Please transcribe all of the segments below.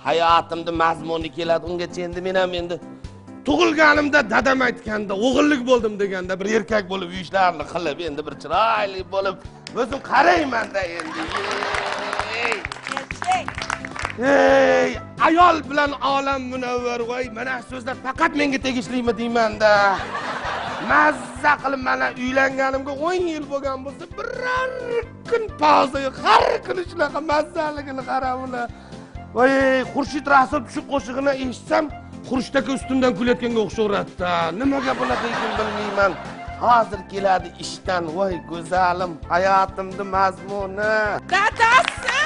hayotimda mazmuni keladi. Ungacha endi men ham endi tug'ilganimda dadam aytganda, o'g'illik bo'ldim deganda bir erkak bo'lib ishlarni qilib, endi bir chiroyli bo'lib, o'zim qarayman-da endi. Ey, ayol bilan olam munavvar, voy, mana so'zlar faqat menga tegishlimi deyman-da. Mazza qilib mana uylanganimga 10 yil bo'lgan bo'lsa, biror kun pauza yo'q, har kuni shunaqa mazzaligini qarab ular. Voy, Xurshid Rasul shu qo'shig'ini eshitsam, Xurshid aka ustimdan kulayotganga o'xshaveradi-da. Nimaga bunaqa ekan bilmayman. Hozir keladi ishdan, voy go'zalim, hayotimda mazmuni. Dadasi!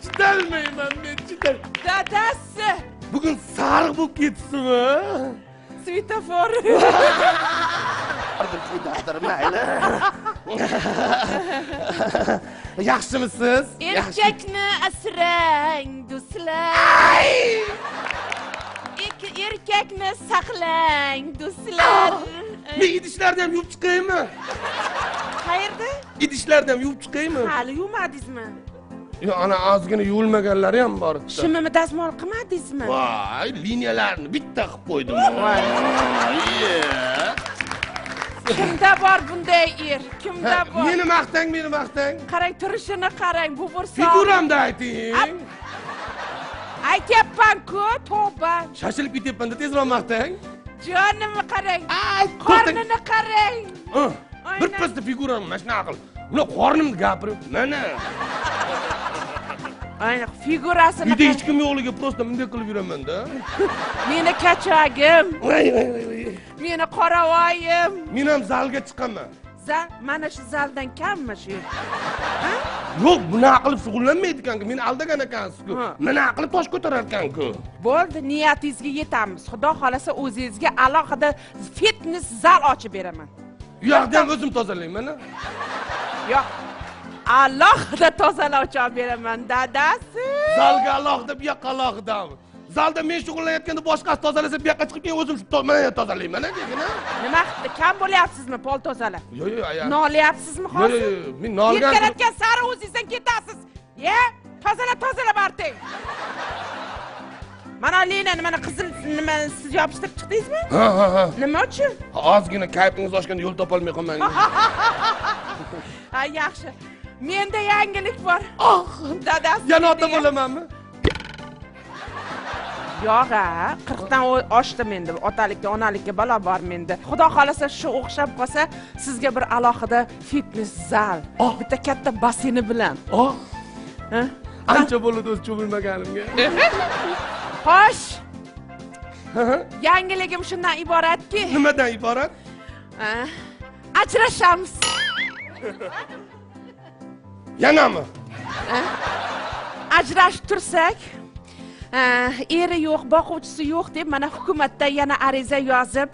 Chidolmayman men, chidol. Dadasi! Bugun sariq bo'lib ketdingmi? Svetofor. Mayli. Yaxshimisiz? Erkakni asrang, do'stlar. Erkakni saqlang, do'stlar. Men idishlarni ham yuvib chiqaymi? Qayerda? Idishlarni ham yuvib chiqaymi? Hali yuvmadingizmi? Yo, ana ozgina yuvilmaganlari ham bor. Shimimni dazmol qilmadingizmi? Voy, liniyalarni bitta qilib qo'ydim. Kimda bor bunday er? Kimda bor? Meni maqtang, meni maqtang. Qarang, turishini qarang, bu bir Figuramda ayting. Aytyapman-ku, tavba. Shashilib ketyapman-da, tezroq maqtang. Jonimni qarang. Ay, qornini qarang. Bir pasda figuram, mana shunaqa qil. Uni qornimni gapirib, mana. Ayni figurasini. Uyda hech kim yo'qligiga prosta bunday qilib yuraman-da. Meni kachagim. Voy. Meni qoravoyim. Men ham zalga chiqaman. Zal, mana shu zaldan kammi shu? Yo'q, bunaqa qilib shug'ullanmaydi ekan-ku. Meni aldagan ekansiz-ku. Mana qilib tosh ko'tarar ekan-ku. Bo'ldi, niyatingizga yetamiz. Xudo xolasa o'zingizga alohida fitness zal ochib beraman. U yoqda ham o'zim tozalayman. Yo'q. Alohida tozalovchi olib beraman, dadasi. Zalga alohida, bu yoqqa alohidami? Zalda men shug'ullanayotganda boshqasi tozalasa, bu yoqqa chiqib men o'zim mana tozalayman, degina. Nima qildi? Kam bo'lyapsizmi pol tozalab? Yo'q, aya. Nolyapsizmi hozir? Yo'q, men nolgan. Yetganatgan sari o'zingizdan ketasiz. Ye? Tozalab arting. Mana Lena, mana qizil nima siz yopishtirib chiqdingizmi? Ha. Nima uchun? Ozgina kayfingiz oshganda yo'l topa olmay qolmangiz. Ha, yaxshi. Menda yangilik bor. Dadasi. Yana ota bo'lamanmi? Yo'q, 40 dan oshdi menda. Otalikka, onalikka balo bor menda. Xudo xolasa shu o'xshab qolsa, sizga bir alohida fitness zal, bitta katta baseyni bilan. Ancha bo'ladi o'z cho'milmaganimga. Xo'sh. Yangiligim shundan iboratki. Nimadan iborat? Ajrashamiz. Yanami? Ajrashib tursak, eri yo'q, boquvchisi yo'q deb mana hukumatda yana ariza yozib,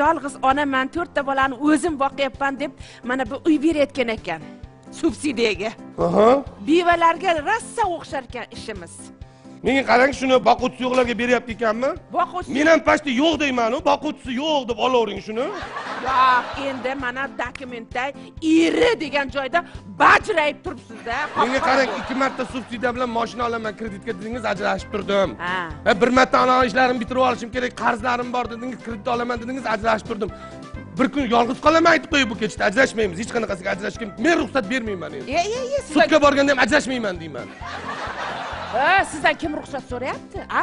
yolg'iz onaman, 4 ta bolani o'zim boqyapman deb mana bu uy berayotgan ekan. Subsidiyaga. Bevalarga rassa o'xshar ekan ishimiz. Menga qarang, shuni boquvchisi yo'qlarga beryapti ekanmi? Boquvchisi. Men ham pashta yo'q deyman-ku, boquvchisi yo'q deb olavering shuni. Yo'q, endi mana dokumentda eri degan joyda bajrayib turibsiz-da. Menga qarang, 2 marta subsidiya bilan mashina olaman, kreditga dedingiz, ajrashib turdim. Bir marta ana ishlarimni bitirib olishim kerak, qarzlarim bor dedingiz, kredit olaman dedingiz, ajrashib turdim. Bir kun yolg'iz qolaman aytib qo'yib bu kechda ajrashmaymiz, hech qanaqasiga ajrashga men ruxsat bermayman endi. Sudga borganda ham ajrashmayman deyman. Sizdan kim ruxsat so'rayapti, a?